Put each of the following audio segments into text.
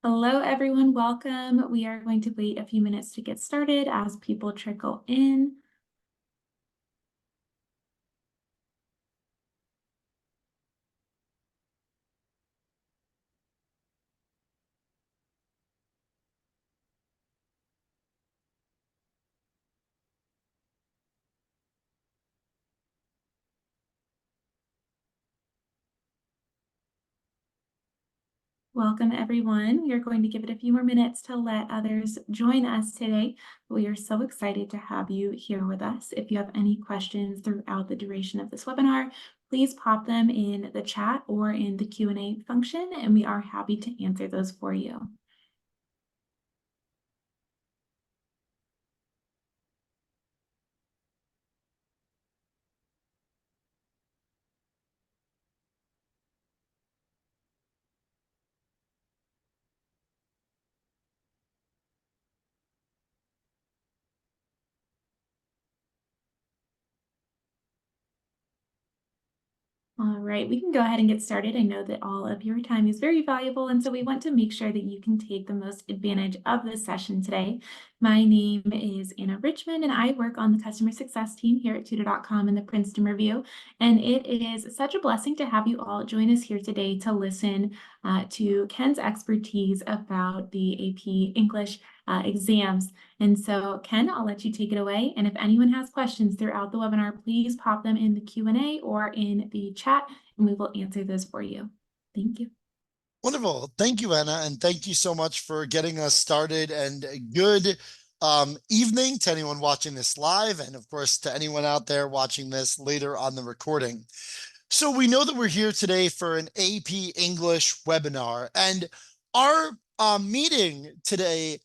Hello, everyone. Welcome. We are going to wait a few minutes to get started as people trickle in. Welcome, everyone. We are going to give it a few more minutes to let others join us today. We are so excited to have you here with us. If you have any questions throughout the duration of this webinar, please pop them in the chat or in the Q&A function, and we are happy to answer those for you. All right, we can go ahead and get started. I know that all of your time is very valuable, and so we want to make sure that you can take the most advantage of this session today. My name is Anna Richmond, and I work on the customer success team here at Tutor.com in the Princeton Review. And it is such a blessing to have you all join us here today to listen to Ken's expertise about the AP English exams. And so, Ken, I'll let you take it away. And if anyone has questions throughout the webinar, please pop them in the Q&A or in the chat, and we will answer those for you. Thank you. Wonderful. Thank you, Anna. And thank you so much for getting us started. And good evening to anyone watching this live. And of course, to anyone out there watching this later on the recording. So we know that we're here today for an AP English webinar. And our meeting today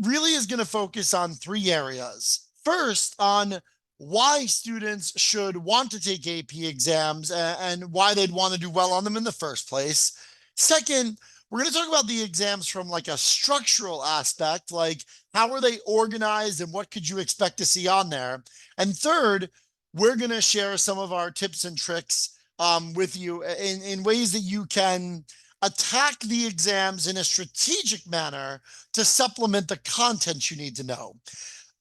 really is going to focus on three areas. First, on why students should want to take AP exams and why they'd want to do well on them in the first place. Second, we're going to talk about the exams from like a structural aspect, like how are they organized and what could you expect to see on there? And third, we're going to share some of our tips and tricks with you in ways that you can attack the exams in a strategic manner to supplement the content you need to know.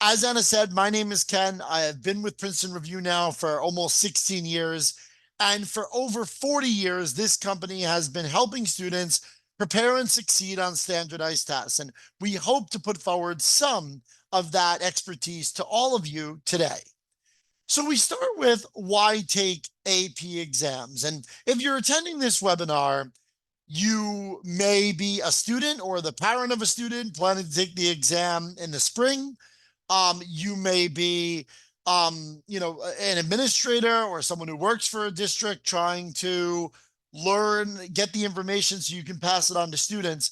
As Anna said, my name is Ken. I have been with Princeton Review now for almost 16 years. And for over 40 years, this company has been helping students prepare and succeed on standardized tests. And we hope to put forward some of that expertise to all of you today. So we start with why take AP exams. And if you're attending this webinar, you may be a student or the parent of a student planning to take the exam in the spring. You may be, an administrator or someone who works for a district trying to get the information so you can pass it on to students.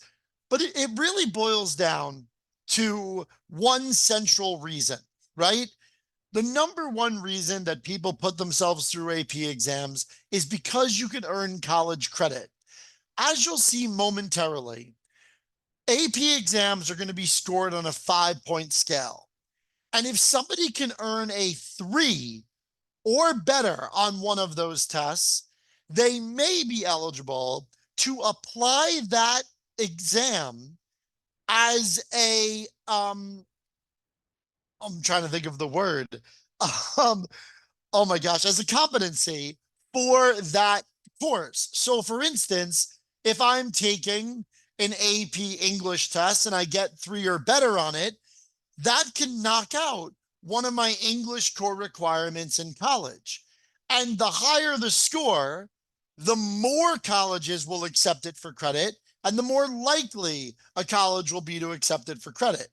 But it really boils down to one central reason, right? The number one reason that people put themselves through AP exams is because you can earn college credit. As you'll see momentarily, AP exams are going to be scored on a 5-point scale. And if somebody can earn a 3 or better on one of those tests, they may be eligible to apply that exam as a, I'm trying to think of the word, oh my gosh, as a competency for that course. So for instance, if I'm taking an AP English test and I get 3 or better on it, that can knock out one of my English core requirements in college. And the higher the score, the more colleges will accept it for credit, and the more likely a college will be to accept it for credit.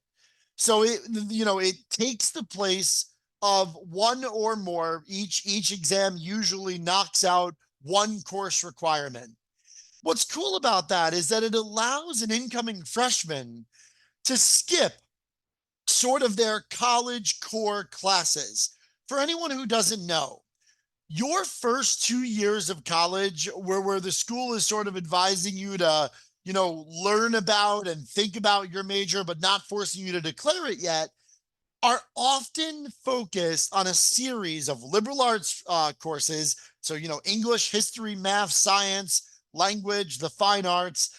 So it takes the place of one or more. Each exam usually knocks out one course requirement. What's cool about that is that it allows an incoming freshman to skip sort of their college core classes. For anyone who doesn't know, your first 2 years of college, where the school is sort of advising you to, learn about and think about your major, but not forcing you to declare it yet, are often focused on a series of liberal arts courses. So, English, history, math, science, language, the fine arts.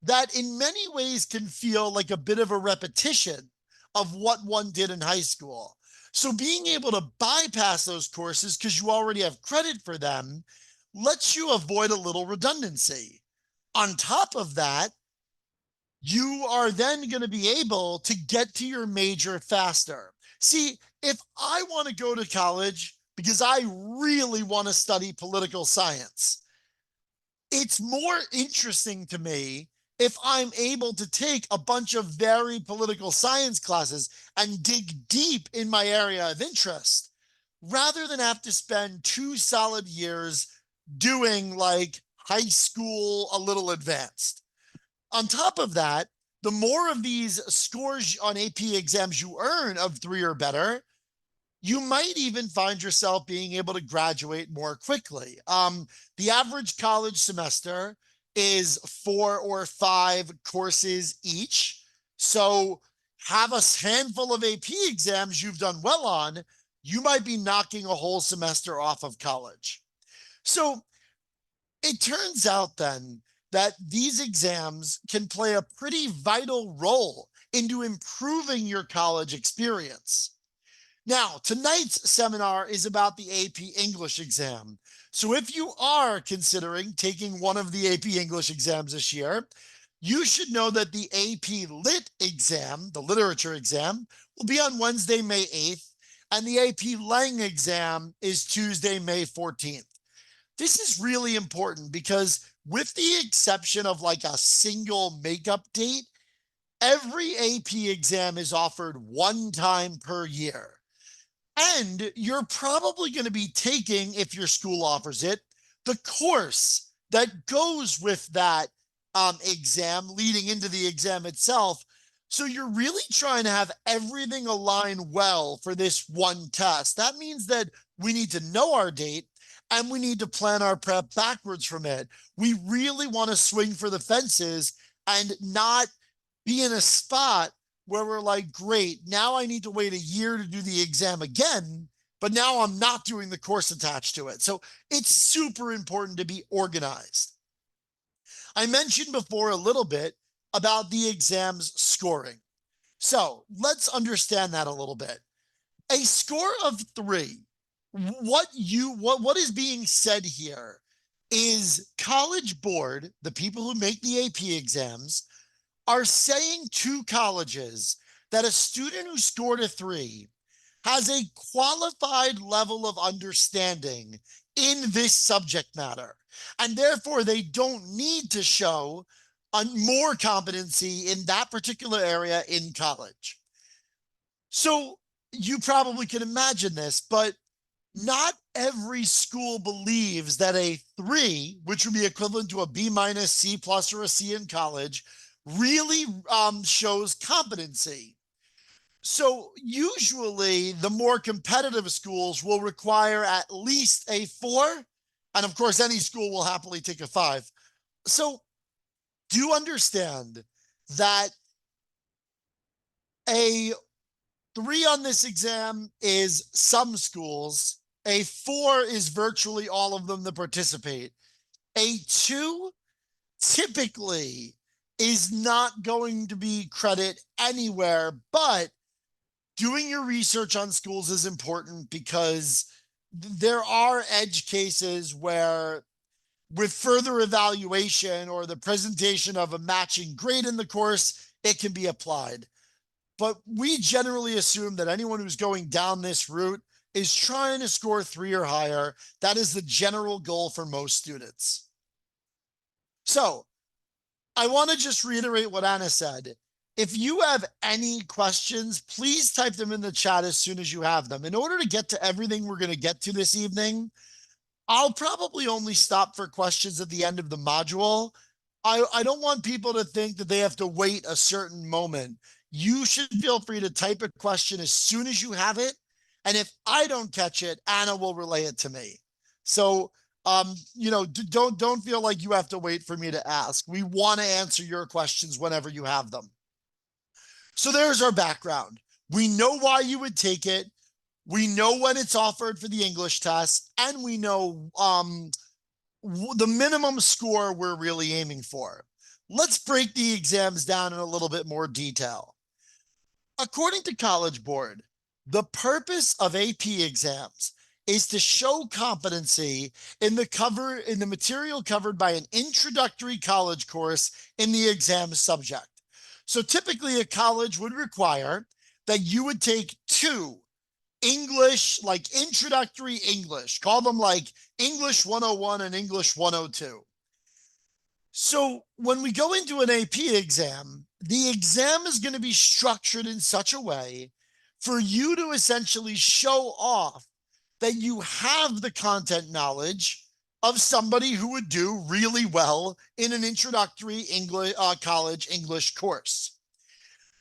that in many ways can feel like a bit of a repetition of what one did in high school. So being able to bypass those courses because you already have credit for them lets you avoid a little redundancy. On top of that, you are then going to be able to get to your major faster. See, if I want to go to college because I really want to study political science, it's more interesting to me if I'm able to take a bunch of very political science classes and dig deep in my area of interest rather than have to spend 2 solid years doing like high school a little advanced. On top of that, the more of these scores on AP exams you earn of 3 or better, you might even find yourself being able to graduate more quickly. The average college semester is 4 or 5 courses each. So have a handful of AP exams you've done well on, you might be knocking a whole semester off of college. So it turns out then that these exams can play a pretty vital role into improving your college experience. Now, tonight's seminar is about the AP English exam. So if you are considering taking one of the AP English exams this year, you should know that the AP Lit exam, the literature exam, will be on Wednesday, May 8th, and the AP Lang exam is Tuesday, May 14th. This is really important because with the exception of like a single makeup date, every AP exam is offered one time per year. And you're probably going to be taking, if your school offers it, the course that goes with that exam leading into the exam itself. So you're really trying to have everything align well for this one test. That means that we need to know our date and we need to plan our prep backwards from it. We really want to swing for the fences and not be in a spot where we're like, great, now I need to wait a year to do the exam again, but now I'm not doing the course attached to it. So it's super important to be organized. I mentioned before a little bit about the exam's scoring. So let's understand that a little bit. A score of 3, what is being said here is College Board, the people who make the AP exams, are saying to colleges that a student who scored a 3 has a qualified level of understanding in this subject matter. And therefore, they don't need to show more competency in that particular area in college. So you probably can imagine this, but not every school believes that a 3, which would be equivalent to a B minus, C plus, or a C in college, really shows competency. So usually the more competitive schools will require at least a 4. And of course, any school will happily take a 5. So do understand that a 3 on this exam is some schools. A 4 is virtually all of them that participate. A 2 typically is not going to be credit anywhere, but doing your research on schools is important because there are edge cases where with further evaluation or the presentation of a matching grade in the course, it can be applied. But we generally assume that anyone who's going down this route is trying to score 3 or higher. That is the general goal for most students. So I want to just reiterate what Anna said. If you have any questions, please type them in the chat as soon as you have them. In order to get to everything we're going to get to this evening, I'll probably only stop for questions at the end of the module. I don't want people to think that they have to wait a certain moment. You should feel free to type a question as soon as you have it. And if I don't catch it, Anna will relay it to me. So don't feel like you have to wait for me to ask. We want to answer your questions whenever you have them. So there's our background. We know why you would take it. We know when it's offered for the English test, and we know the minimum score we're really aiming for. let's break the exams down in a little bit more detail. According to College Board, the purpose of AP exams is to show competency in the material covered by an introductory college course in the exam subject. So typically a college would require that you would take two English, like introductory English, call them like English 101 and English 102. So when we go into an AP exam, the exam is going to be structured in such a way for you to essentially show off that you have the content knowledge of somebody who would do really well in an introductory English college English course.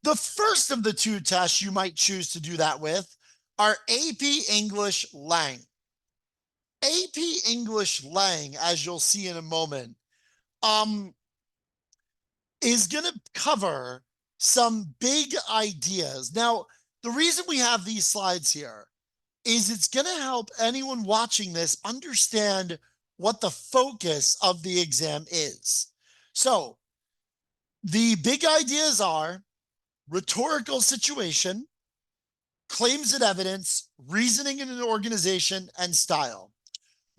The first of the two tests you might choose to do that with are AP English Lang. AP English Lang, as you'll see in a moment, is going to cover some big ideas. Now, the reason we have these slides here is it's going to help anyone watching this understand what the focus of the exam is. So the big ideas are rhetorical situation, claims and evidence, reasoning in an organization, and style.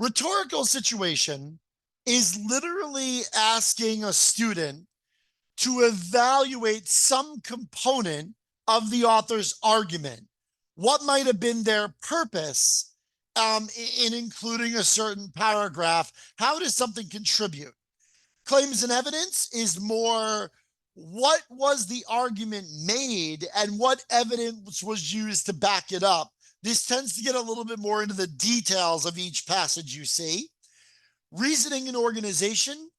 Rhetorical situation is literally asking a student to evaluate some component of the author's argument. What might have been their purpose in including a certain paragraph? How does something contribute? Claims and evidence is more, what was the argument made and what evidence was used to back it up? This tends to get a little bit more into the details of each passage you see. Reasoning and organization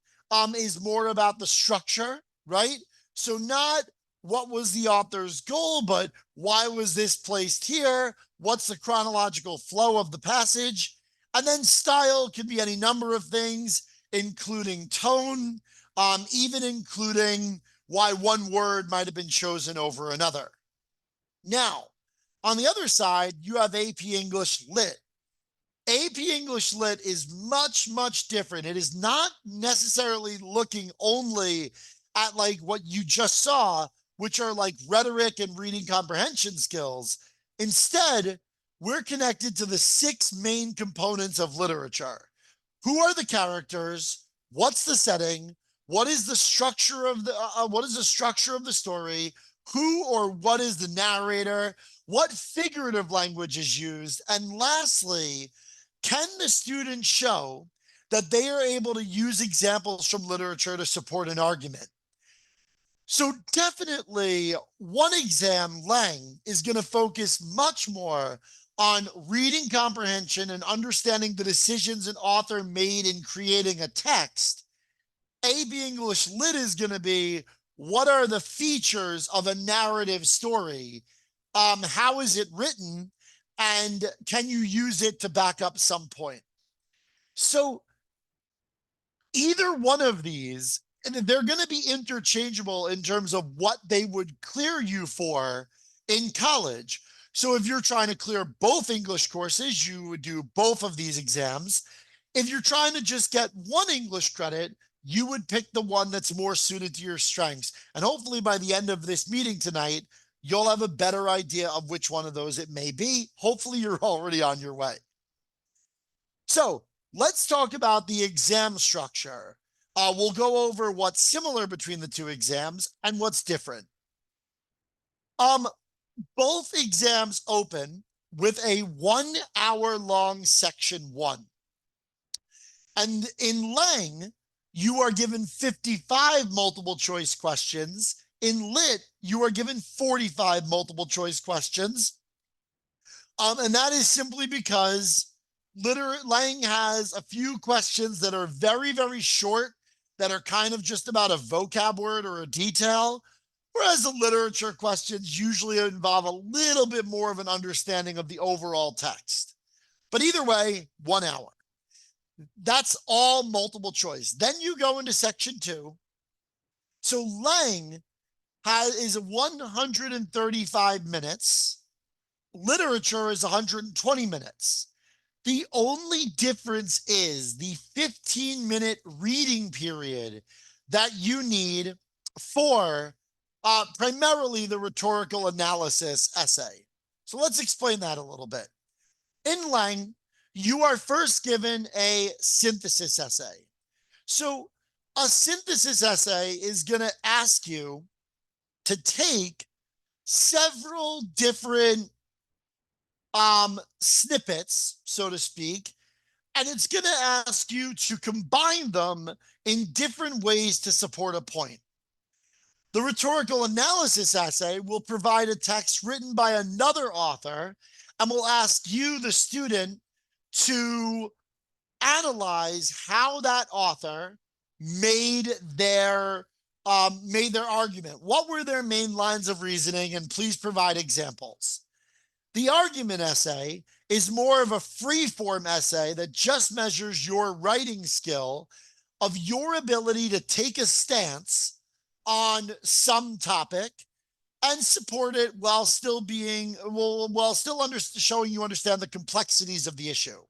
is more about the structure, right? So not what was the author's goal, but why was this placed here? What's the chronological flow of the passage? And then style could be any number of things, including tone, even including why one word might have been chosen over another. Now, on the other side, you have AP English Lit. AP English Lit is much, much different. It is not necessarily looking only at like what you just saw, which are like rhetoric and reading comprehension skills. Instead, we're connected to the 6 main components of literature. Who are the characters? What's the setting? What is the structure of the story? Who or what is the narrator? What figurative language is used? And lastly, can the student show that they are able to use examples from literature to support an argument? So definitely one exam, Lang, is going to focus much more on reading comprehension and understanding the decisions an author made in creating a text. AP English Lit is going to be, what are the features of a narrative story? How is it written? And can you use it to back up some point? So either one of these, and they're going to be interchangeable in terms of what they would clear you for in college. So if you're trying to clear both English courses, you would do both of these exams. If you're trying to just get one English credit, you would pick the one that's more suited to your strengths. And hopefully by the end of this meeting tonight, you'll have a better idea of which one of those it may be. Hopefully you're already on your way. So let's talk about the exam structure. We'll go over what's similar between the two exams and what's different. Both exams open with a 1 hour long section 1. And in Lang, you are given 55 multiple choice questions. In Lit, you are given 45 multiple choice questions. And that is simply because Lang has a few questions that are very, very short, that are kind of just about a vocab word or a detail, whereas the literature questions usually involve a little bit more of an understanding of the overall text. But either way, 1 hour. That's all multiple choice. Then you go into section 2. So Lang is 135 minutes. Literature is 120 minutes. The only difference is the 15-minute reading period that you need for primarily the rhetorical analysis essay. So let's explain that a little bit. In Lang, you are first given a synthesis essay. So a synthesis essay is going to ask you to take several different snippets, so to speak, and it's going to ask you to combine them in different ways to support a point. The rhetorical analysis essay will provide a text written by another author and will ask you, the student, to analyze how that author made their argument. What were their main lines of reasoning? And please provide examples. The argument essay is more of a free-form essay that just measures your writing skill of your ability to take a stance on some topic and support it while still showing you understand the complexities of the issue.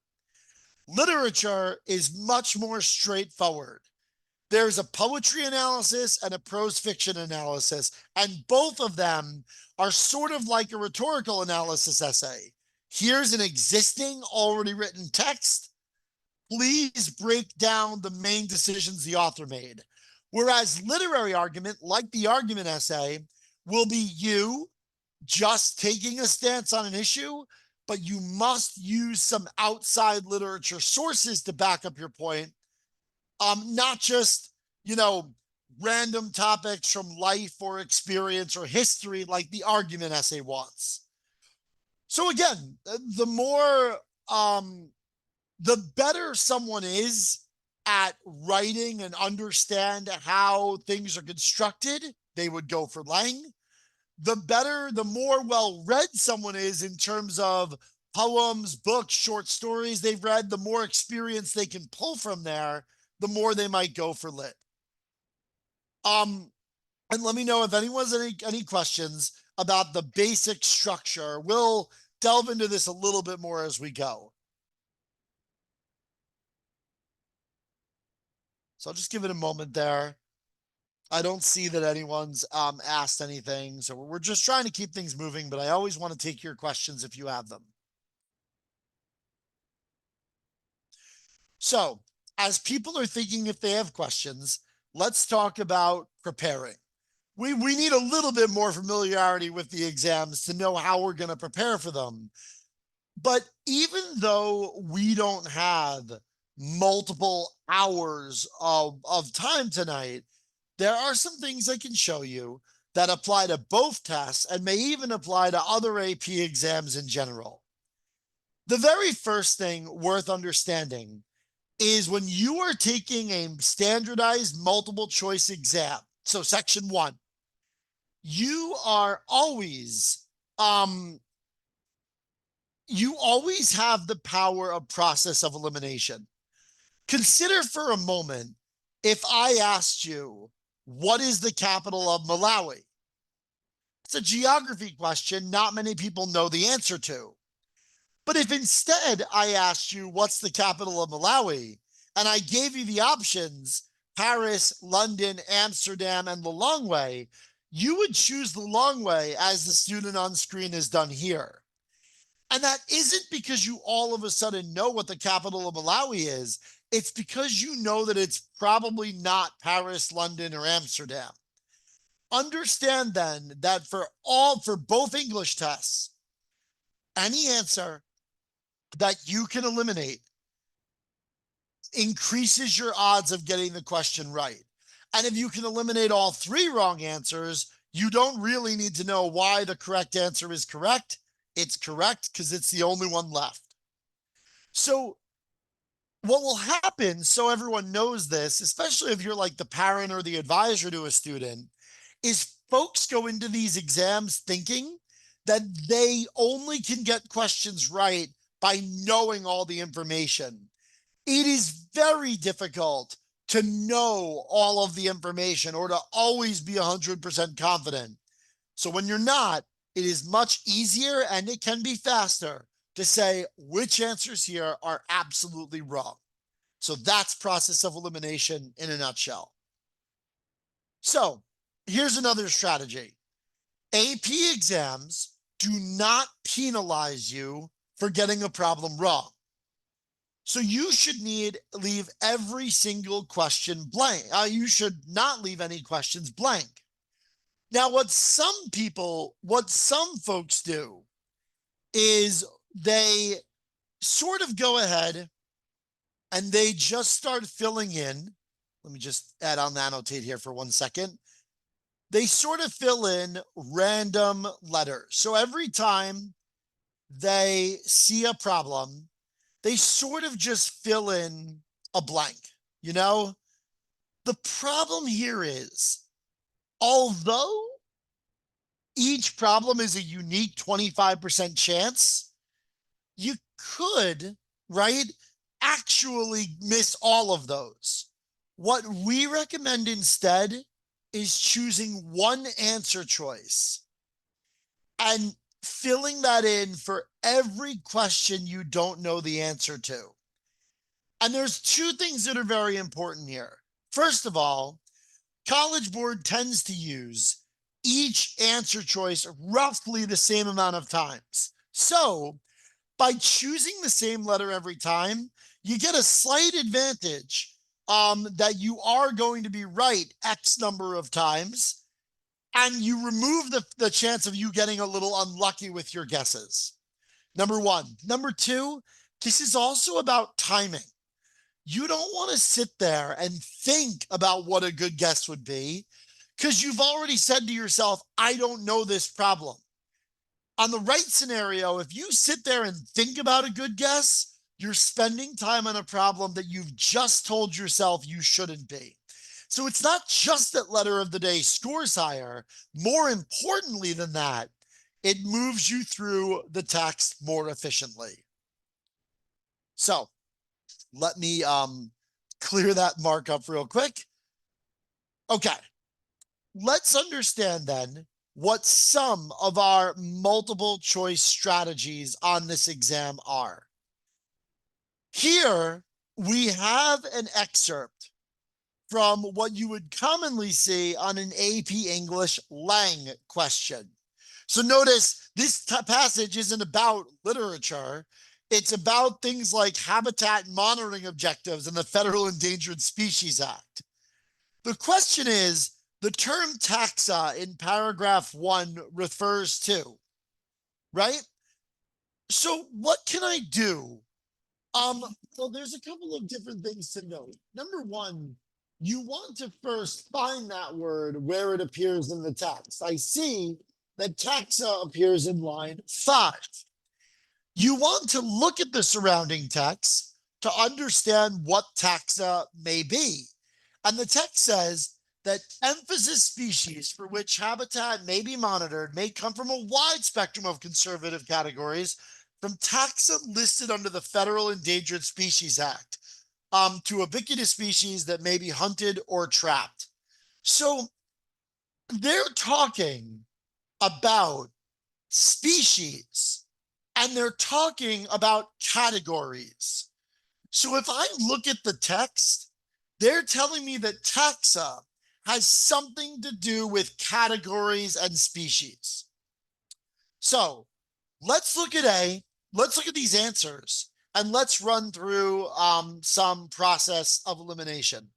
Literature is much more straightforward. There's a poetry analysis and a prose fiction analysis, and both of them are sort of like a rhetorical analysis essay. Here's an existing, already written text. Please break down the main decisions the author made. Whereas literary argument, like the argument essay, will be you just taking a stance on an issue, but you must use some outside literature sources to back up your point. Not just, random topics from life or experience or history like the argument essay wants. So again, the better someone is at writing and understand how things are constructed, they would go for Lang. The more well-read someone is in terms of poems, books, short stories they've read, the more experience they can pull from there, the more they might go for lit. And let me know if anyone has any questions about the basic structure. We'll delve into this a little bit more as we go. So I'll just give it a moment there. I don't see that anyone's asked anything. So we're just trying to keep things moving, but I always want to take your questions if you have them. So as people are thinking if they have questions, let's talk about preparing. We need a little bit more familiarity with the exams to know how we're going to prepare for them. But even though we don't have multiple hours of time tonight, there are some things I can show you that apply to both tests and may even apply to other AP exams in general. The very first thing worth understanding is when you are taking a standardized multiple choice exam, so section 1, you are always have the power of process of elimination. Consider for a moment if I asked you, what is the capital of Malawi? It's a geography question not many people know the answer to. But if instead I asked you, what's the capital of Malawi? And I gave you the options, Paris, London, Amsterdam, and Lilongwe, you would choose Lilongwe as the student on screen has done here. And that isn't because you all of a sudden know what the capital of Malawi is. It's because you know that it's probably not Paris, London, or Amsterdam. Understand then that for both English tests, any answer that you can eliminate increases your odds of getting the question right. And if you can eliminate all 3 wrong answers, you don't really need to know why the correct answer is correct. It's correct because it's the only one left. So what will happen, so everyone knows this, especially if you're like the parent or the advisor to a student, is folks go into these exams thinking that they only can get questions right by knowing all the information. It is very difficult to know all of the information or to always be 100% confident. So when you're not, it is much easier and it can be faster to say which answers here are absolutely wrong. So that's process of elimination in a nutshell. So here's another strategy. AP exams do not penalize you for getting a problem wrong. So you should leave every single question blank. You should not leave any questions blank. Now, what some folks do is they sort of go ahead and they just start filling in. Let me just add on the annotate here for 1 second. They sort of fill in random letters. So every time they see a problem, they sort of just fill in a blank. You know, the problem here is, although each problem is a unique 25% chance, you could, right, actually miss all of those. What we recommend instead is choosing one answer choice and filling that in for every question you don't know the answer to. And there's two things that are very important here. First of all, College Board tends to use each answer choice roughly the same amount of times. So by choosing the same letter every time, you get a slight advantage that you are going to be right X number of times, and you remove the chance of you getting a little unlucky with your guesses. Number one. Number two, this is also about timing. You don't want to sit there and think about what a good guess would be because you've already said to yourself, I don't know this problem. On the right scenario, if you sit there and think about a good guess, you're spending time on a problem that you've just told yourself you shouldn't be. So it's not just that letter of the day scores higher. More importantly than that, it moves you through the text more efficiently. So let me clear that markup real quick. Okay, let's understand then what some of our multiple choice strategies on this exam are. Here we have an excerpt from what you would commonly see on an AP English Lang question. So notice this passage isn't about literature. It's about things like habitat monitoring objectives and the Federal Endangered Species Act. The question is, the term taxa in paragraph 1 refers to, right? So what can I do? Well, there's a couple of different things to note. Number one, you want to first find that word where it appears in the text. I see that taxa appears in line 5. You want to look at the surrounding text to understand what taxa may be. And the text says that emphasis species for which habitat may be monitored may come from a wide spectrum of conservative categories, from taxa listed under the Federal Endangered Species Act to ubiquitous species that may be hunted or trapped. So they're talking about species and they're talking about categories. So if I look at the text, they're telling me that taxa has something to do with categories and species. So let's look at these answers and let's run through some process of elimination.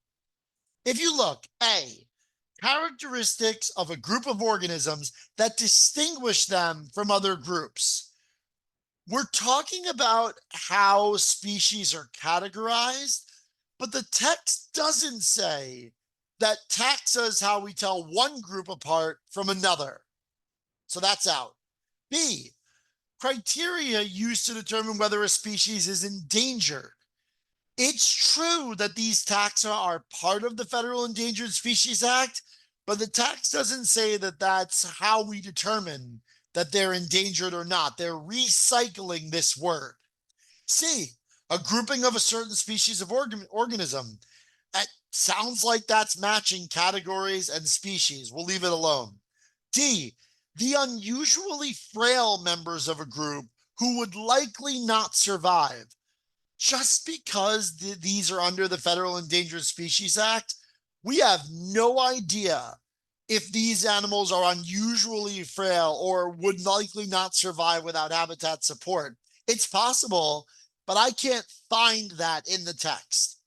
If you look, A, characteristics of a group of organisms that distinguish them from other groups. We're talking about how species are categorized, but the text doesn't say that taxa is how we tell one group apart from another. So that's out. B, criteria used to determine whether a species is endangered. It's true that these taxa are part of the Federal Endangered Species Act, but the text doesn't say that that's how we determine that they're endangered or not. They're recycling this word. C, a grouping of a certain species of organism. That sounds like that's matching categories and species. We'll leave it alone. D, the unusually frail members of a group who would likely not survive. Just because these are under the Federal Endangered Species Act We have no idea if these animals are unusually frail or would likely not survive without habitat support. It's possible, but I can't find that in the text.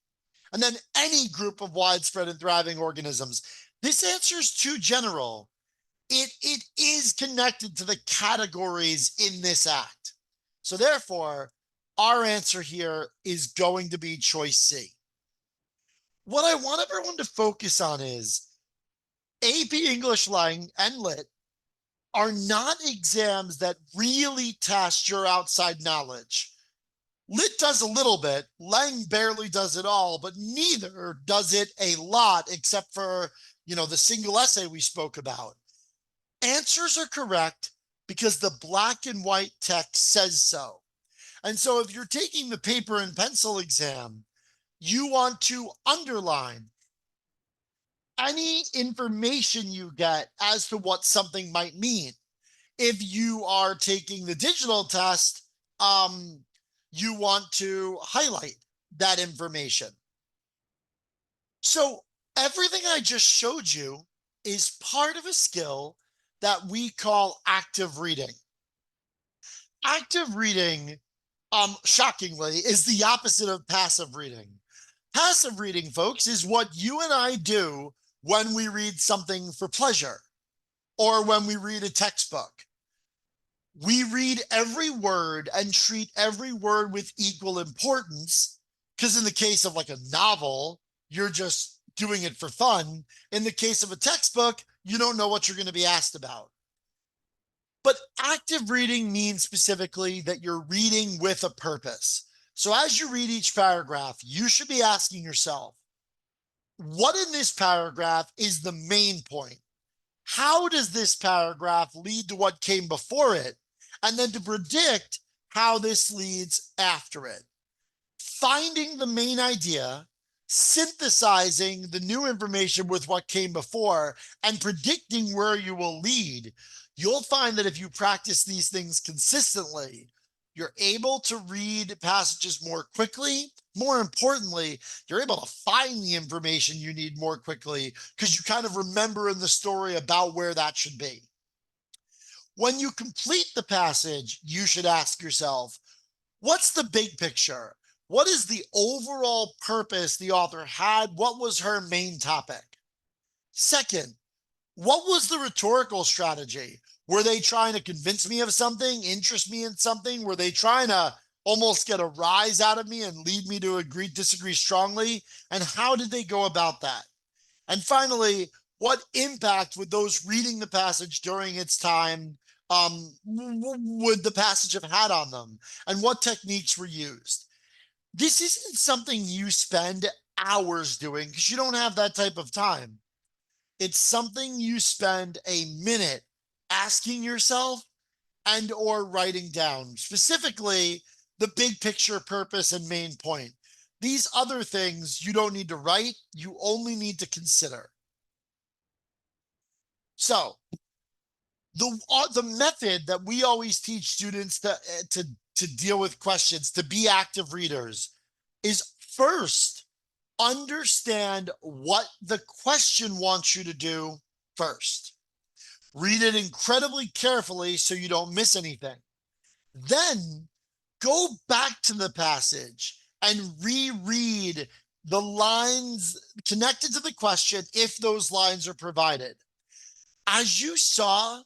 And then any group of widespread and thriving organisms. This answer is too general. It is connected to the categories in this act. So therefore, our answer here is going to be choice C. What I want everyone to focus on is AP English Lang and Lit are not exams that really test your outside knowledge. Lit does a little bit, Lang barely does it all, but neither does it a lot except for, the single essay we spoke about. Answers are correct because the black and white text says so. And so if you're taking the paper and pencil exam, you want to underline any information you get as to what something might mean. If you are taking the digital test, you want to highlight that information. So everything I just showed you is part of a skill that we call active reading. Active reading, shockingly, is the opposite of passive reading. Passive reading, folks, is what you and I do when we read something for pleasure or when we read a textbook. We read every word and treat every word with equal importance, because in the case of like a novel, you're just doing it for fun. In the case of a textbook, you don't know what you're going to be asked about. But active reading means specifically that you're reading with a purpose. So as you read each paragraph, you should be asking yourself, what in this paragraph is the main point? How does this paragraph lead to what came before it? And then to predict how this leads after it. Finding the main idea, synthesizing the new information with what came before, and predicting where you will lead. You'll find that if you practice these things consistently, you're able to read passages more quickly. More importantly, you're able to find the information you need more quickly because you kind of remember in the story about where that should be. When you complete the passage, you should ask yourself, what's the big picture? What is the overall purpose the author had? What was her main topic? Second, what was the rhetorical strategy? Were they trying to convince me of something, interest me in something? Were they trying to almost get a rise out of me and lead me to disagree strongly? And how did they go about that? And finally, what impact would those reading the passage during its time would the passage have had on them? And what techniques were used? This isn't something you spend hours doing because you don't have that type of time. It's something you spend a minute asking yourself and or writing down, specifically the big picture, purpose, and main point. These other things you don't need to write, you only need to consider. So the method that we always teach students to deal with questions, to be active readers, is first understand what the question wants you to do first. Read it incredibly carefully so you don't miss anything. Then go back to the passage and reread the lines connected to the question if those lines are provided. As you saw,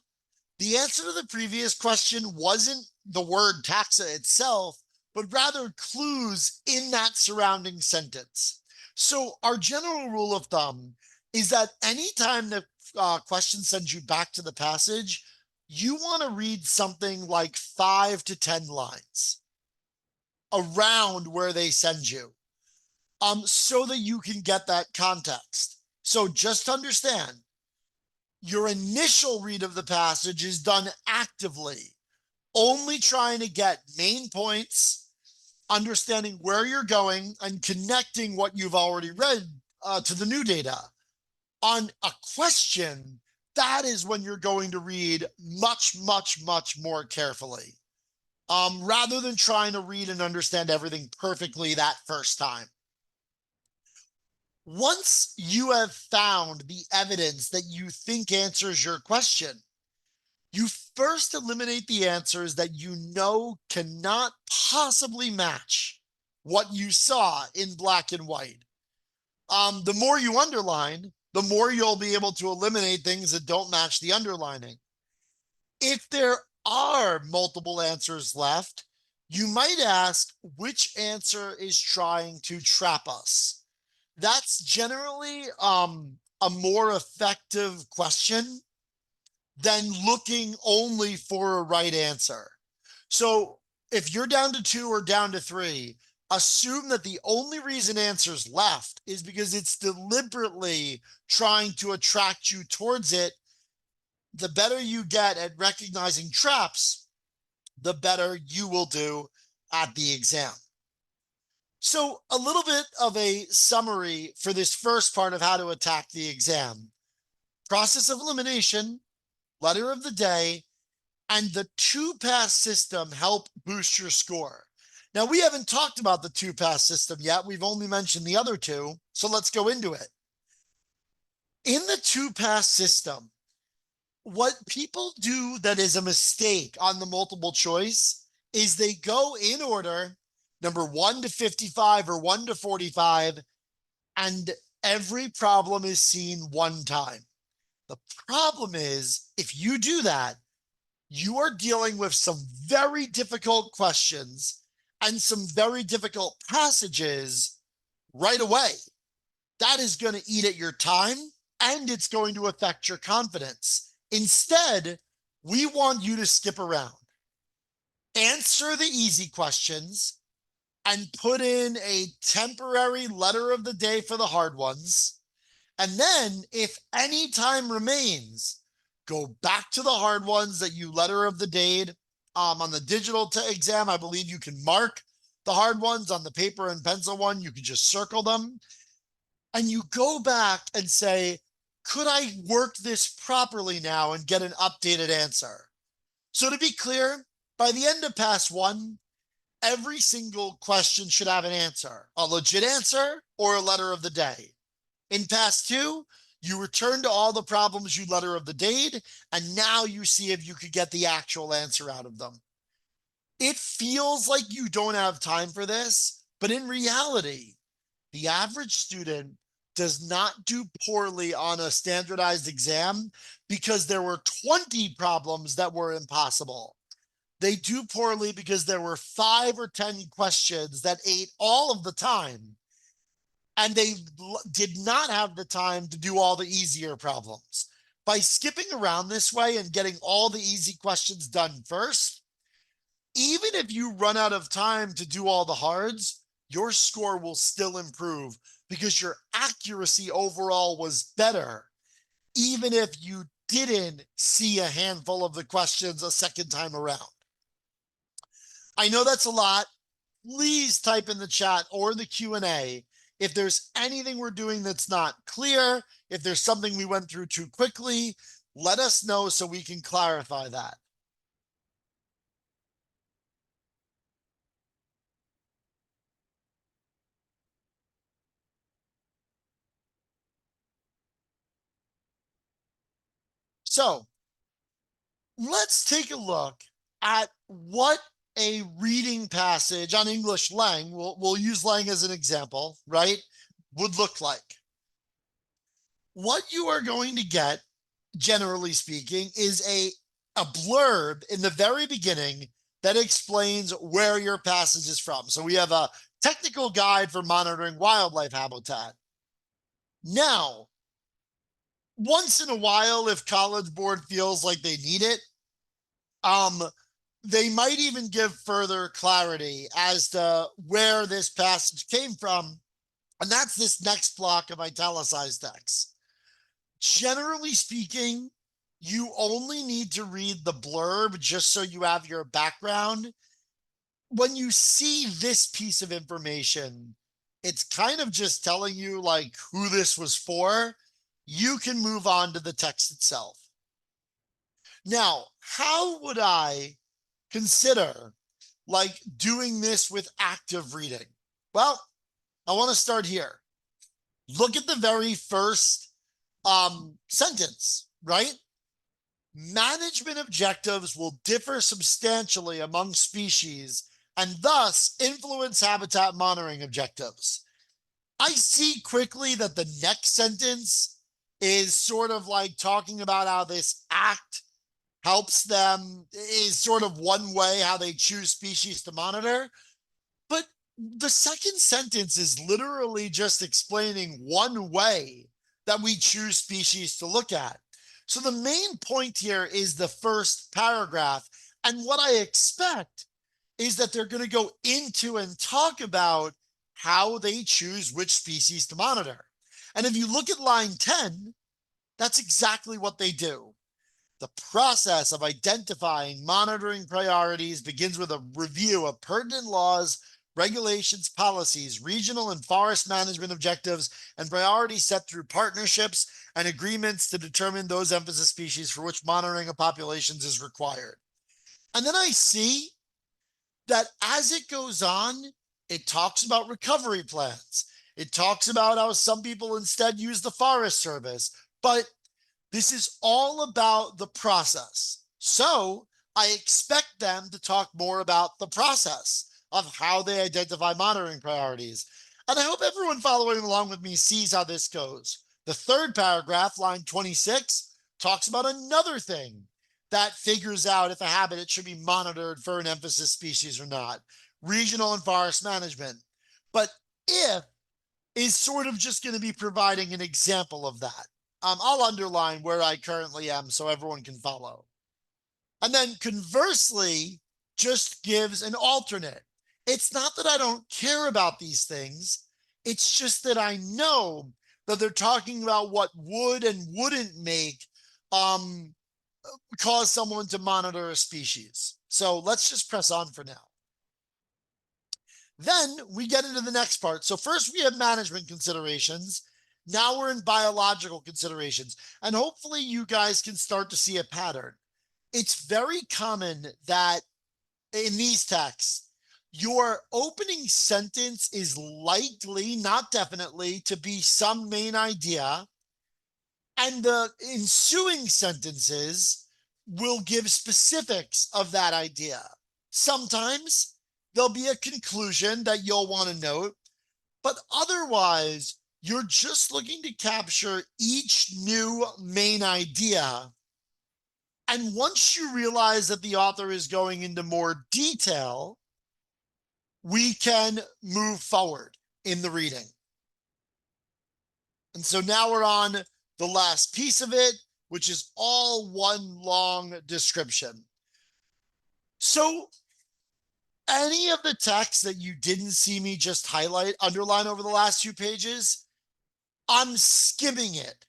the answer to the previous question wasn't the word taxa itself, but rather clues in that surrounding sentence. So our general rule of thumb is that anytime the question sends you back to the passage, you want to read something like 5 to 10 lines around where they send you, so that you can get that context. So just understand, your initial read of the passage is done actively, only trying to get main points, understanding where you're going, and connecting what you've already read to the new data. On a question, that is when you're going to read much, much, much more carefully, rather than trying to read and understand everything perfectly that first time. Once you have found the evidence that you think answers your question, you first eliminate the answers that you know cannot possibly match what you saw in black and white. The more you underline, the more you'll be able to eliminate things that don't match the underlining. If there are multiple answers left, you might ask which answer is trying to trap us. That's generally a more effective question than looking only for a right answer. So if you're down to 2 or down to 3, assume that the only reason answer's left is because it's deliberately trying to attract you towards it. The better you get at recognizing traps, the better you will do at the exam. So a little bit of a summary for this first part of how to attack the exam. Process of elimination, letter of the day, and the two-pass system help boost your score. Now, we haven't talked about the two-pass system yet. We've only mentioned the other two, so let's go into it. In the two-pass system, what people do that is a mistake on the multiple choice is they go in order, number 1 to 55 or 1 to 45, and every problem is seen one time. The problem is, if you do that, you are dealing with some very difficult questions and some very difficult passages right away. That is going to eat at your time and it's going to affect your confidence. Instead, we want you to skip around. Answer the easy questions and put in a temporary letter of the day for the hard ones. And then, if any time remains, go back to the hard ones that you letter of the day. On the digital exam, I believe you can mark the hard ones. On the paper and pencil one, you can just circle them. And you go back and say, could I work this properly now and get an updated answer? So to be clear, by the end of pass 1, every single question should have an answer, a legit answer or a letter of the day. In pass 2, you return to all the problems you letter of the date, and now you see if you could get the actual answer out of them. It feels like you don't have time for this, but in reality, the average student does not do poorly on a standardized exam because there were 20 problems that were impossible. They do poorly because there were 5 or 10 questions that ate all of the time, and they did not have the time to do all the easier problems. By skipping around this way and getting all the easy questions done first, even if you run out of time to do all the hards, your score will still improve because your accuracy overall was better, even if you didn't see a handful of the questions a second time around. I know that's a lot. Please type in the chat or the Q&A if there's anything we're doing that's not clear, if there's something we went through too quickly, let us know so we can clarify that. So let's take a look at what a reading passage on English Lang, we'll use Lang as an example, right, would look like. What you are going to get, generally speaking, is a blurb in the very beginning that explains where your passage is from. So we have a technical guide for monitoring wildlife habitat. Now, once in a while, if College Board feels like they need it, they might even give further clarity as to where this passage came from. And that's this next block of italicized text. Generally speaking, you only need to read the blurb just so you have your background. When you see this piece of information, it's kind of just telling you like who this was for. You can move on to the text itself. Now, how would I consider like doing this with active reading? Well, I want to start here. Look at the very first sentence, right? Management objectives will differ substantially among species and thus influence habitat monitoring objectives. I see quickly that the next sentence is sort of like talking about how this act helps them, is sort of one way how they choose species to monitor. But the second sentence is literally just explaining one way that we choose species to look at. So the main point here is the first paragraph. And what I expect is that they're going to go into and talk about how they choose which species to monitor. And if you look at line 10, that's exactly what they do. The process of identifying monitoring priorities begins with a review of pertinent laws, regulations, policies, regional and forest management objectives, and priorities set through partnerships and agreements to determine those emphasis species for which monitoring of populations is required. And then I see that as it goes on, it talks about recovery plans. It talks about how some people instead use the Forest Service, but this is all about the process. So I expect them to talk more about the process of how they identify monitoring priorities. And I hope everyone following along with me sees how this goes. The third paragraph, line 26, talks about another thing that figures out if a habitat should be monitored for an emphasis species or not, regional and forest management. But if is sort of just going to be providing an example of that. I'll underline where I currently am so everyone can follow. And then conversely, just gives an alternate. It's not that I don't care about these things. It's just that I know that they're talking about what would and wouldn't make cause someone to monitor a species. So let's just press on for now. Then we get into the next part. So first we have management considerations. Now we're in biological considerations. And hopefully you guys can start to see a pattern. It's very common that in these texts, your opening sentence is likely, not definitely, to be some main idea. And the ensuing sentences will give specifics of that idea. Sometimes there'll be a conclusion that you'll want to note, but otherwise, you're just looking to capture each new main idea. And once you realize that the author is going into more detail, we can move forward in the reading. And so now we're on the last piece of it, which is all one long description. So any of the text that you didn't see me just underline over the last few pages, I'm skimming it,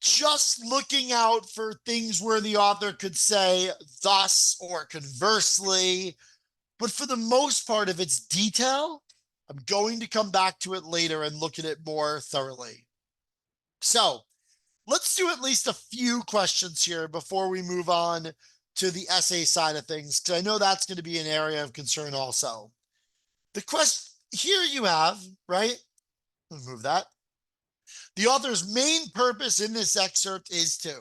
just looking out for things where the author could say thus or conversely. But for the most part, if it's detail, I'm going to come back to it later and look at it more thoroughly. So let's do at least a few questions here before we move on to the essay side of things, because I know that's going to be an area of concern also. The question here you have, right? Let's move that. The author's main purpose in this excerpt is to,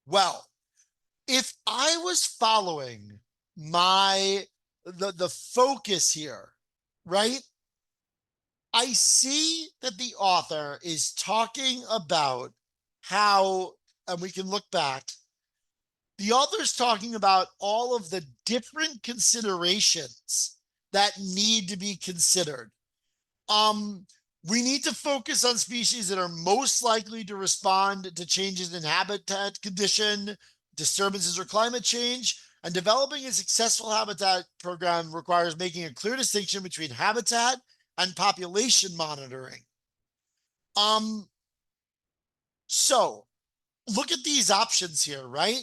well, if I was following the focus here, right? I see that the author is talking about how, and we can look back, the author's talking about all of the different considerations that need to be considered. We need to focus on species that are most likely to respond to changes in habitat condition, disturbances, or climate change. And developing a successful habitat program requires making a clear distinction between habitat and population monitoring. So look at these options here, right?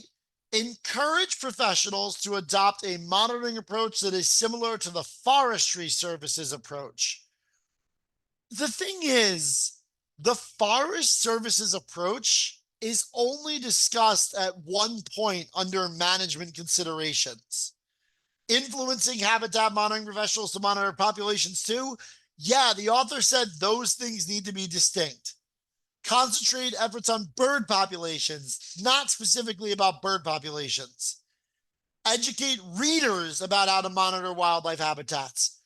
Encourage professionals to adopt a monitoring approach that is similar to the Forestry Service's approach. The thing is, the Forest Service's approach is only discussed at one point under management considerations. Influencing habitat monitoring professionals to monitor populations too Yeah, the author said those things need to be distinct. Concentrate efforts on bird populations, not specifically about bird populations. Educate readers about how to monitor wildlife habitats.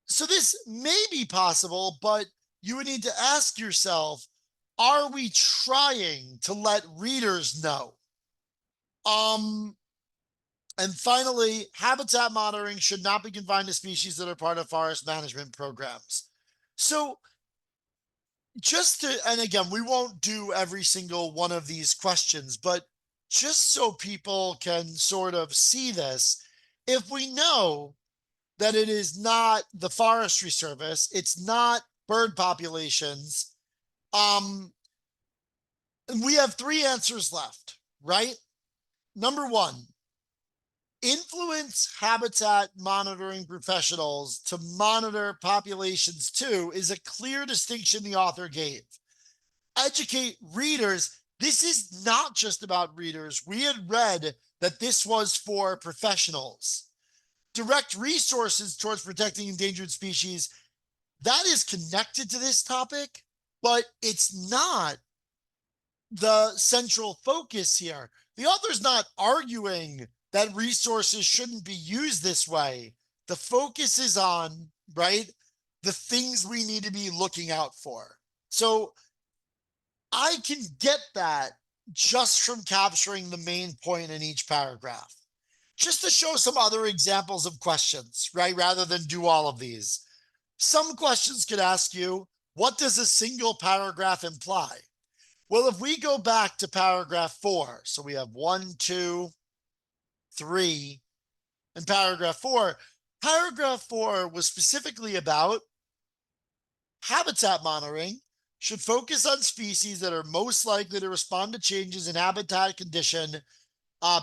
So this may be possible, but you would need to ask yourself, are we trying to let readers know? And finally, habitat monitoring should not be confined to species that are part of forest management programs. So just to, and again, we won't do every single one of these questions, but just so people can sort of see this, if we know that it is not the Forestry Service, it's not bird populations, we have three answers left, right? Number one, influence habitat monitoring professionals to monitor populations too is a clear distinction the author gave. Educate readers. This is not just about readers. We had read that this was for professionals. Direct resources towards protecting endangered species. That is connected to this topic, but it's not the central focus here. The author's not arguing that resources shouldn't be used this way. The focus is on, right, the things we need to be looking out for. So I can get that just from capturing the main point in each paragraph. Just to show some other examples of questions, right, rather than do all of these. Some questions could ask you, what does a single paragraph imply? Well, if we go back to paragraph 4, so we have 1, 2, 3, and paragraph 4. Paragraph 4 was specifically about habitat monitoring should focus on species that are most likely to respond to changes in habitat condition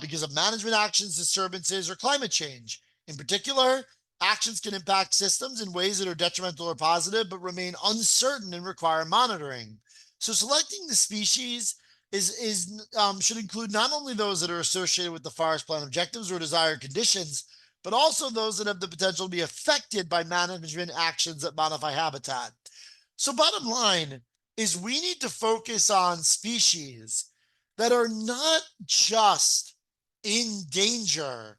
because of management actions, disturbances, or climate change. In particular, actions can impact systems in ways that are detrimental or positive, but remain uncertain and require monitoring. So selecting the species should include not only those that are associated with the forest plan objectives or desired conditions, but also those that have the potential to be affected by management actions that modify habitat. So bottom line is we need to focus on species that are not just in danger,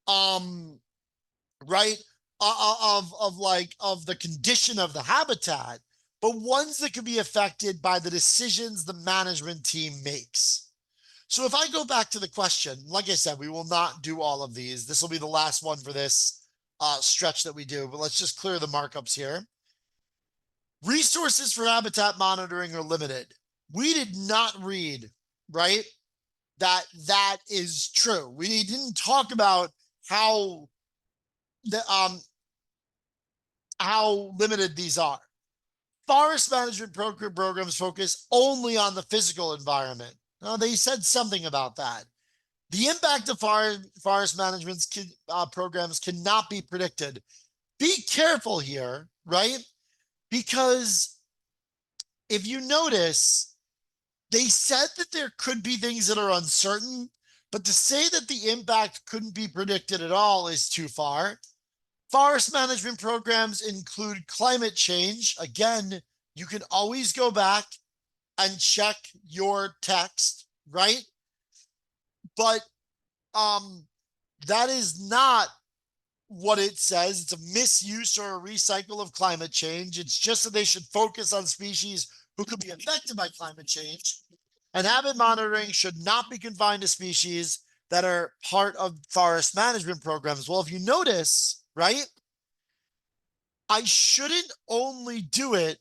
right, of the condition of the habitat, but ones that could be affected by the decisions the management team makes. So if I go back to the question, like I said, we will not do all of these. This will be the last one for this stretch that we do, but let's just clear the markups here. Resources for habitat monitoring are limited. We did not read, right, that is true. We didn't talk about how limited these are. Forest management programs focus only on the physical environment. Now, they said something about that. The impact of forest management programs cannot be predicted. Be careful here, right? Because if you notice, they said that there could be things that are uncertain, but to say that the impact couldn't be predicted at all is too far. Forest management programs include climate change. Again, you can always go back and check your text, right? But that is not what it says. It's a misuse or a recycle of climate change. It's just that they should focus on species who could be affected by climate change. And habit monitoring should not be confined to species that are part of forest management programs. Well, if you notice, right, I shouldn't only do it.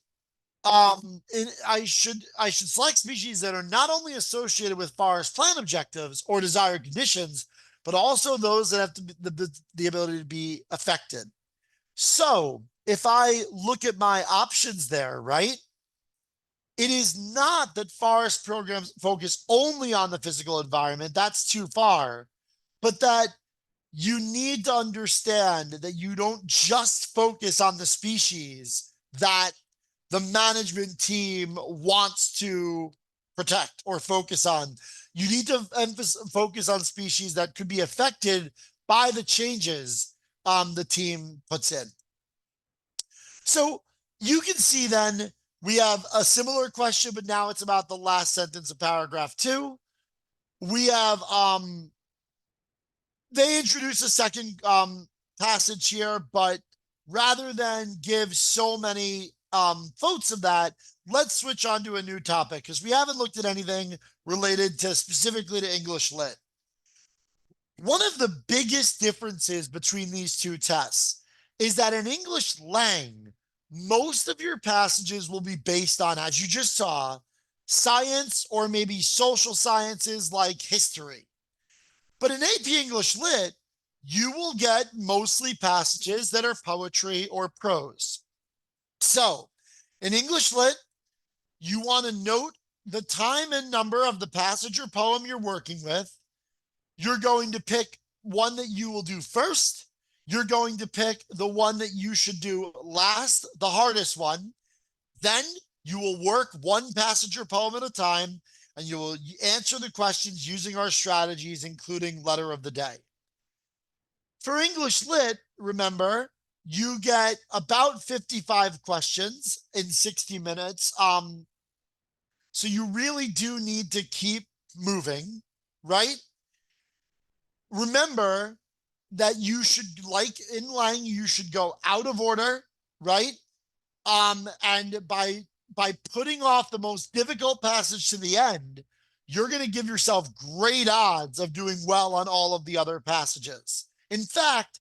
I should select species that are not only associated with forest plan objectives or desired conditions, but also those that have to be, the ability to be affected. So if I look at my options there, right, it is not that forest programs focus only on the physical environment. That's too far, but that you need to understand that you don't just focus on the species that the management team wants to protect or focus on. You need to focus on species that could be affected by the changes the team puts in. So you can see then we have a similar question, but now it's about the last sentence of paragraph 2. We have, they introduce a second passage here, but rather than give so many votes of that, let's switch on to a new topic because we haven't looked at anything related to specifically to English Lit. One of the biggest differences between these two tests is that in English Lang, most of your passages will be based on, as you just saw, science or maybe social sciences like history. But in AP English Lit, you will get mostly passages that are poetry or prose. So in English Lit, you want to note the time and number of the passage or poem you're working with. You're going to pick one that you will do first. You're going to pick the one that you should do last, the hardest one. Then you will work one passage or poem at a time, and you will answer the questions using our strategies, including letter of the day. For English Lit, remember, you get about 55 questions in 60 minutes. So you really do need to keep moving, right? Remember that you should, like in Lang, you should go out of order, right? And by putting off the most difficult passage to the end, you're going to give yourself great odds of doing well on all of the other passages. In fact,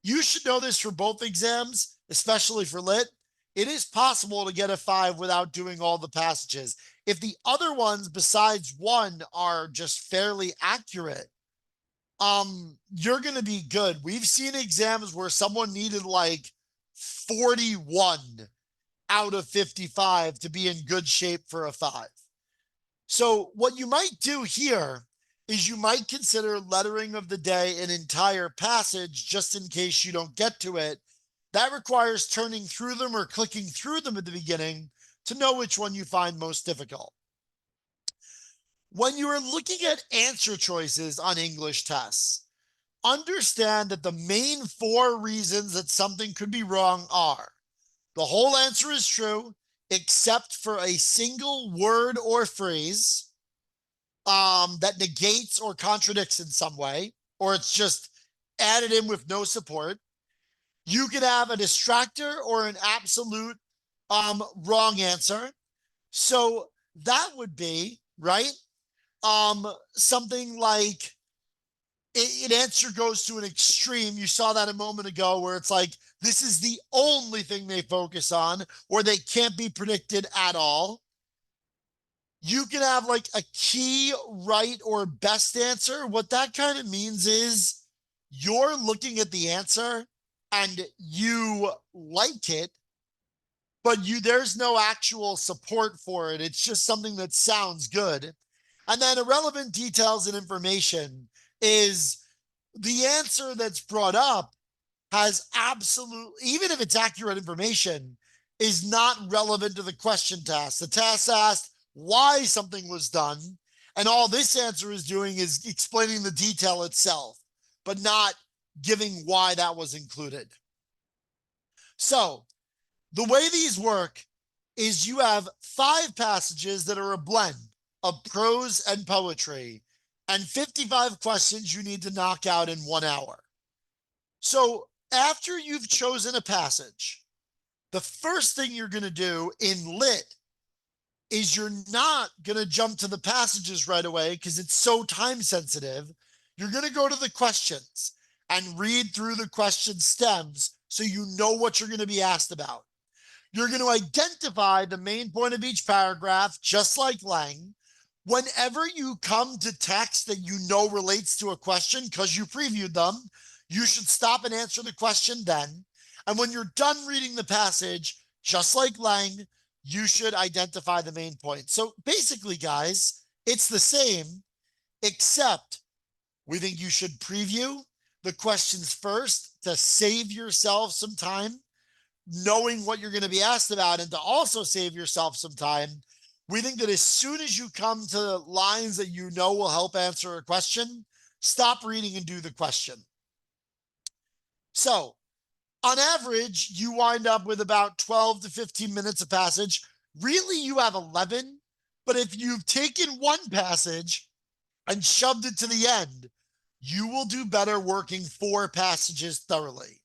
you should know this for both exams, especially for Lit. It is possible to get a 5 without doing all the passages. If the other ones besides one are just fairly accurate, you're going to be good. We've seen exams where someone needed like 41 out of 55 to be in good shape for a 5. So what you might do here is you might consider lettering of the day an entire passage just in case you don't get to it. That requires turning through them or clicking through them at the beginning to know which one you find most difficult. When you are looking at answer choices on English tests, understand that the main 4 reasons that something could be wrong are: the whole answer is true, except for a single word or phrase that negates or contradicts in some way, or it's just added in with no support. You could have a distractor or an absolute wrong answer. So that would be, right? Something like an answer goes to an extreme. You saw that a moment ago where it's like, this is the only thing they focus on, or they can't be predicted at all. You can have like a key, right, or best answer. What that kind of means is you're looking at the answer and you like it, but there's no actual support for it. It's just something that sounds good. And then irrelevant details and information is the answer that's brought up has absolute, even if it's accurate information, is not relevant to the question task. The task asked why something was done, and all this answer is doing is explaining the detail itself, but not giving why that was included. So the way these work is you have 5 passages that are a blend of prose and poetry, and 55 questions you need to knock out in 1 hour. So after you've chosen a passage, the first thing you're going to do in Lit is you're not going to jump to the passages right away because it's so time sensitive. You're going to go to the questions and read through the question stems so you know what you're going to be asked about. You're going to identify the main point of each paragraph, just like Lang. Whenever you come to text that you know relates to a question because you previewed them, you should stop and answer the question then. And when you're done reading the passage, just like Lang, you should identify the main point. So basically, guys, it's the same, except we think you should preview the questions first to save yourself some time, knowing what you're going to be asked about, and to also save yourself some time. We think that as soon as you come to lines that you know will help answer a question, stop reading and do the question. So On average, you wind up with about 12 to 15 minutes of passage. Really, you have 11, but if you've taken one passage and shoved it to the end, you will do better working 4 passages thoroughly.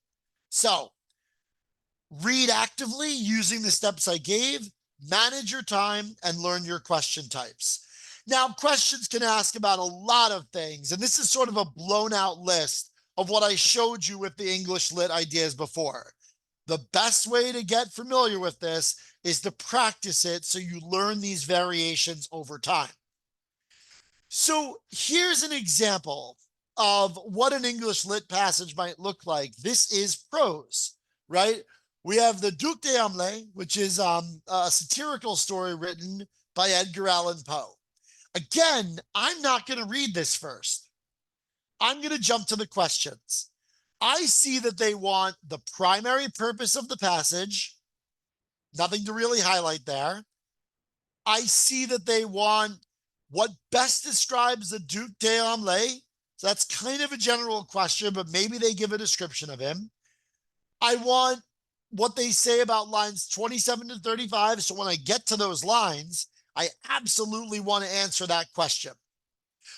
So read actively using the steps I gave, manage your time, and learn your question types. Now, questions can ask about a lot of things, and this is sort of a blown out list of what I showed you with the English Lit ideas before. The best way to get familiar with this is to practice it so you learn these variations over time. So here's an example of what an English Lit passage might look like. This is prose, right? We have the Duc d'Aumale, which is a satirical story written by Edgar Allan Poe. Again, I'm not going to read this first. I'm going to jump to the questions. I see that they want the primary purpose of the passage. Nothing to really highlight there. I see that they want what best describes the Duc d'Aumale. So that's kind of a general question, but maybe they give a description of him. I want what they say about lines 27 to 35. So when I get to those lines, I absolutely want to answer that question.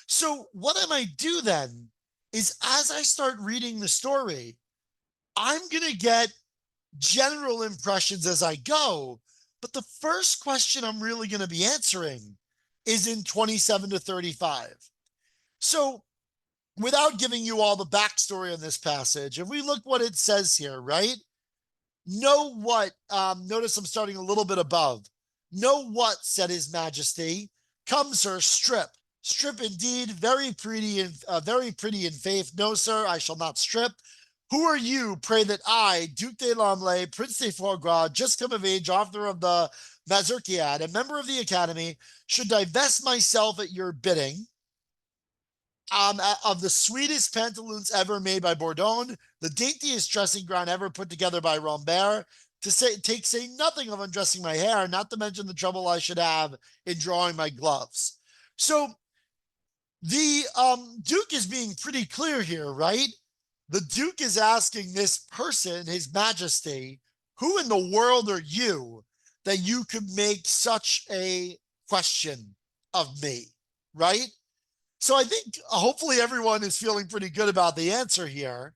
So what I might do then is as I start reading the story, I'm going to get general impressions as I go. But the first question I'm really going to be answering is in 27 to 35. So without giving you all the backstory on this passage, if we look what it says here, right? Know what, notice I'm starting a little bit above. Know what, said his majesty. Come, sir, strip. Strip indeed, very pretty in faith. No, sir, I shall not strip. Who are you, pray, that I, Duc de l'Aumale, Prince de Foie Gras, just come of age, author of the Mazurkiad, a member of the Academy, should divest myself at your bidding of the sweetest pantaloons ever made by Bourdon, the daintiest dressing gown ever put together by Rambert, to say nothing of undressing my hair, not to mention the trouble I should have in drawing my gloves. So the Duke is being pretty clear here, right? The Duke is asking this person, his majesty, who in the world are you that you could make such a question of me, right? So I think hopefully everyone is feeling pretty good about the answer here.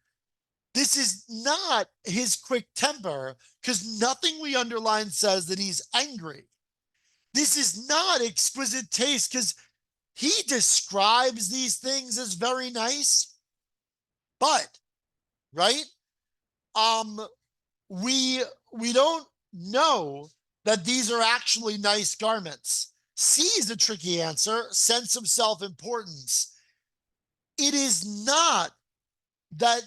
This is not his quick temper, because nothing we underline says that he's angry. This is not exquisite taste, because he describes these things as very nice, but right, we don't know that these are actually nice garments. C is a tricky answer. Sense of self-importance. It is not that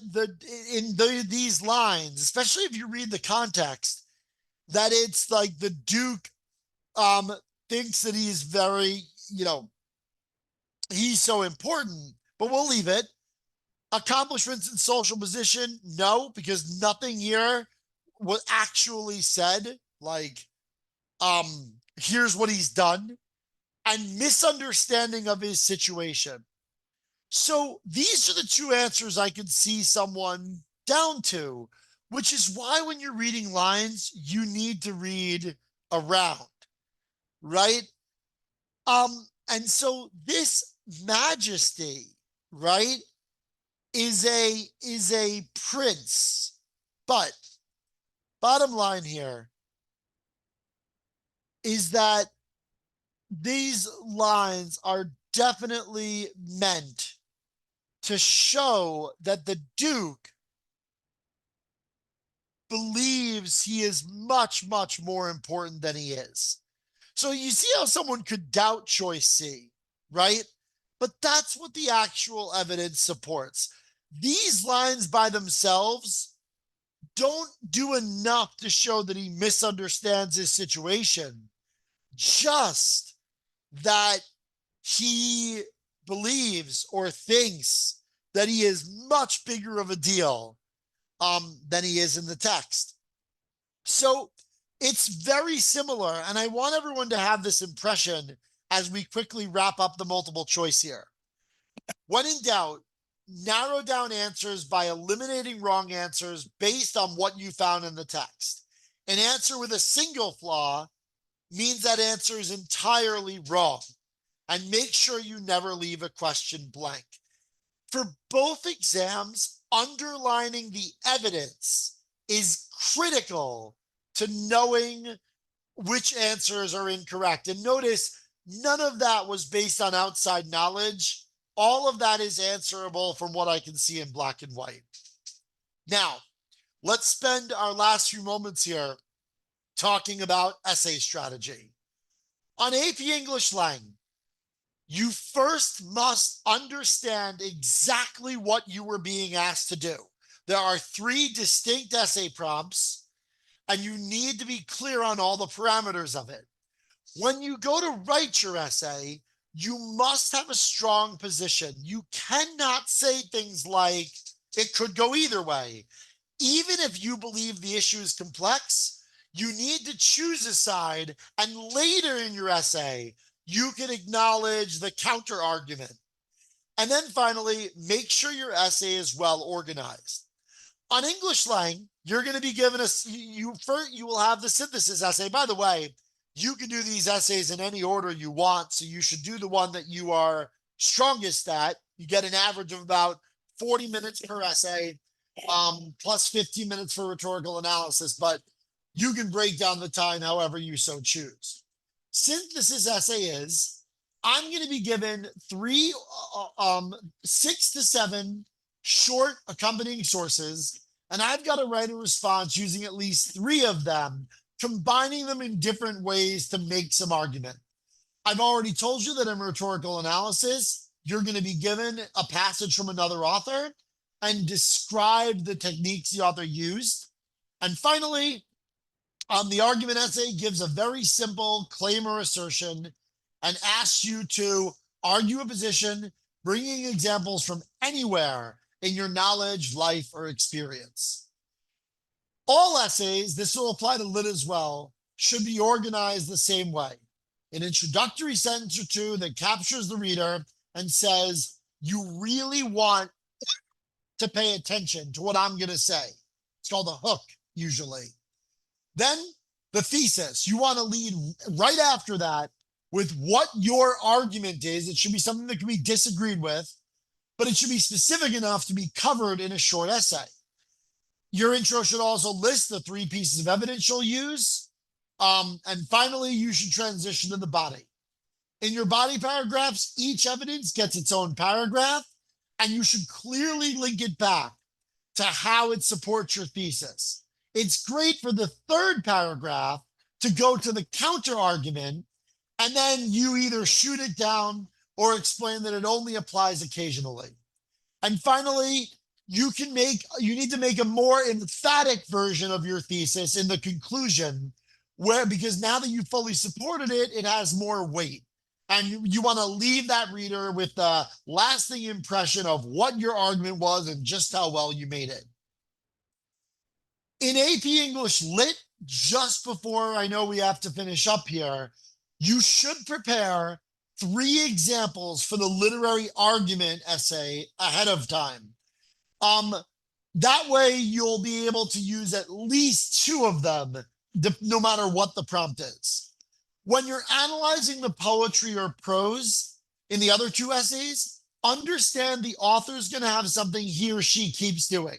these lines, especially if you read the context, that it's like the Duke thinks that he's very, he's so important, but we'll leave it. Accomplishments in social position, no, because nothing here was actually said, like, here's what he's done, and misunderstanding of his situation. So these are the 2 answers I could see someone down to, which is why when you're reading lines, you need to read around, right? And so this majesty, right, is a prince. But bottom line here is that these lines are definitely meant to show that the Duke believes he is much, much more important than he is. So you see how someone could doubt choice C, right? But that's what the actual evidence supports. These lines by themselves don't do enough to show that he misunderstands his situation, just that he believes or thinks that he is much bigger of a deal than he is in the text. So it's very similar, and I want everyone to have this impression as we quickly wrap up the multiple choice here. When in doubt, narrow down answers by eliminating wrong answers based on what you found in the text. An answer with a single flaw means that answer is entirely wrong. And make sure you never leave a question blank. For both exams, underlining the evidence is critical to knowing which answers are incorrect. And notice, none of that was based on outside knowledge. All of that is answerable from what I can see in black and white. Now, let's spend our last few moments here talking about essay strategy. On AP English Lang, you first must understand exactly what you were being asked to do. There are 3 distinct essay prompts, and you need to be clear on all the parameters of it. When you go to write your essay, you must have a strong position. You cannot say things like, it could go either way. Even if you believe the issue is complex, you need to choose a side, and later in your essay, you can acknowledge the counter argument. And then finally, make sure your essay is well organized. On English Lang, you're going to be given you will have the synthesis essay. By the way, you can do these essays in any order you want, so you should do the one that you are strongest at. You get an average of about 40 minutes per essay, plus 15 minutes for rhetorical analysis, but you can break down the time however you so choose. Synthesis essay is, I'm going to be given 6 to 7 short accompanying sources, and I've got to write a response using at least 3 of them, combining them in different ways to make some argument. I've already told you that in rhetorical analysis, you're going to be given a passage from another author and describe the techniques the author used. And finally, the argument essay gives a very simple claim or assertion and asks you to argue a position, bringing examples from anywhere in your knowledge, life, or experience. All essays, this will apply to lit as well, should be organized the same way. An introductory sentence or 2 that captures the reader and says, you really want to pay attention to what I'm going to say. It's called a hook, usually. Then the thesis, you want to lead right after that with what your argument is. It should be something that can be disagreed with, but it should be specific enough to be covered in a short essay. Your intro should also list the 3 pieces of evidence you'll use. And finally, you should transition to the body. In your body paragraphs, each evidence gets its own paragraph, and you should clearly link it back to how it supports your thesis. It's great for the 3rd paragraph to go to the counter argument, and then you either shoot it down or explain that it only applies occasionally. And finally, you need to make a more emphatic version of your thesis in the conclusion, because now that you've fully supported it, it has more weight. And you want to leave that reader with the lasting impression of what your argument was and just how well you made it. In AP English Lit, just before I know we have to finish up here, you should prepare 3 examples for the literary argument essay ahead of time. That way you'll be able to use at least 2 of them, no matter what the prompt is. When you're analyzing the poetry or prose in the other 2 essays, understand the author's going to have something he or she keeps doing.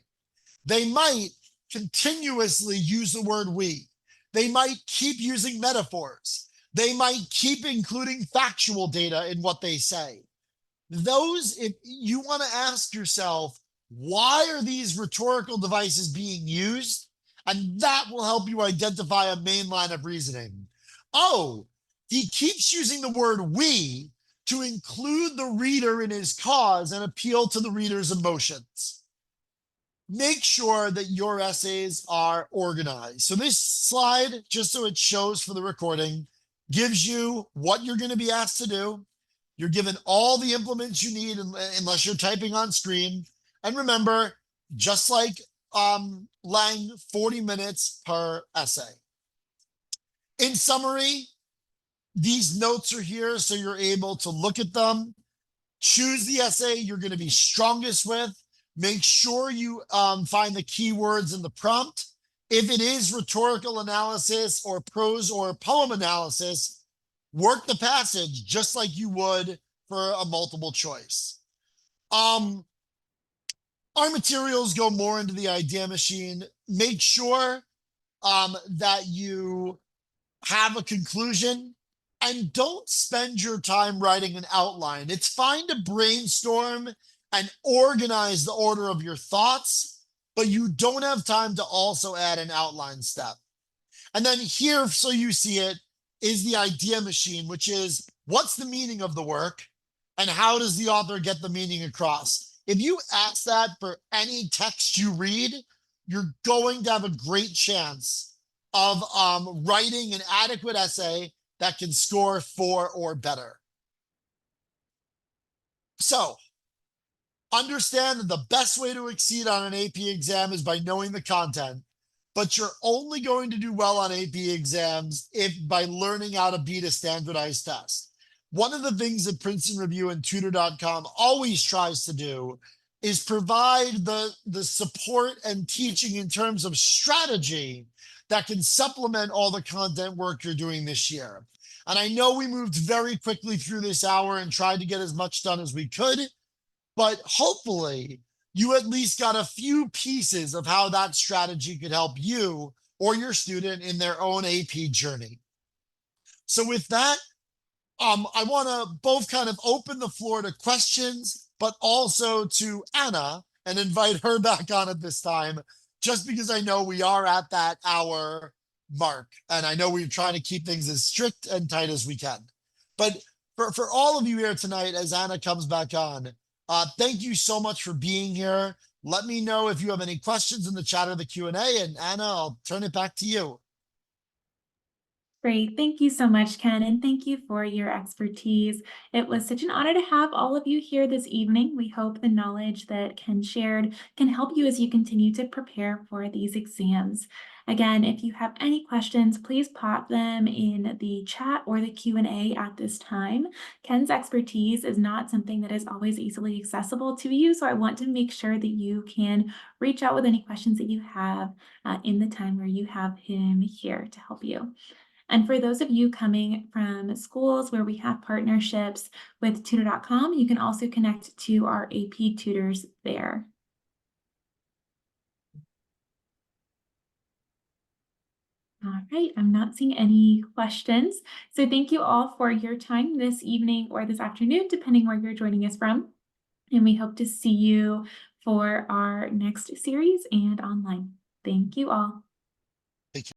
They might continuously use the word we. They might keep using metaphors. They might keep including factual data in what they say. If you want to ask yourself, why are these rhetorical devices being used? And that will help you identify a main line of reasoning. Oh, he keeps using the word we to include the reader in his cause and appeal to the reader's emotions. Make sure that your essays are organized. So this slide, just so it shows for the recording, gives you what you're going to be asked to do. You're given all the implements you need unless you're typing on screen. And remember, just like Lang, 40 minutes per essay. In summary, these notes are here so you're able to look at them. Choose the essay you're going to be strongest with. Make sure you find the keywords in the prompt. If it is rhetorical analysis or prose or poem analysis, work the passage just like you would for a multiple choice. Our materials go more into the idea machine. Make sure that you have a conclusion, and don't spend your time writing an outline. It's fine to brainstorm and organize the order of your thoughts, but you don't have time to also add an outline step. And then here, so you see it, is the idea machine, which is what's the meaning of the work and how does the author get the meaning across? If you ask that for any text you read, you're going to have a great chance of writing an adequate essay that can score 4 or better. So understand that the best way to exceed on an AP exam is by knowing the content, but you're only going to do well on AP exams if by learning how to beat a standardized test. One of the things that Princeton Review and Tutor.com always tries to do is provide the support and teaching in terms of strategy that can supplement all the content work you're doing this year. And I know we moved very quickly through this hour and tried to get as much done as we could, but hopefully you at least got a few pieces of how that strategy could help you or your student in their own AP journey. So with that, I want to both kind of open the floor to questions, but also to Anna and invite her back on at this time, just because I know we are at that hour mark. And I know we're trying to keep things as strict and tight as we can. But for all of you here tonight, as Anna comes back on, thank you so much for being here. Let me know if you have any questions in the chat or the Q&A, and Anna, I'll turn it back to you. Great. Thank you so much, Ken, and thank you for your expertise. It was such an honor to have all of you here this evening. We hope the knowledge that Ken shared can help you as you continue to prepare for these exams. Again, if you have any questions, please pop them in the chat or the Q&A at this time. Ken's expertise is not something that is always easily accessible to you, so I want to make sure that you can reach out with any questions that you have in the time where you have him here to help you. And for those of you coming from schools where we have partnerships with Tutor.com, you can also connect to our AP tutors there. All right, I'm not seeing any questions. So thank you all for your time this evening or this afternoon, depending where you're joining us from. And we hope to see you for our next series and online. Thank you all.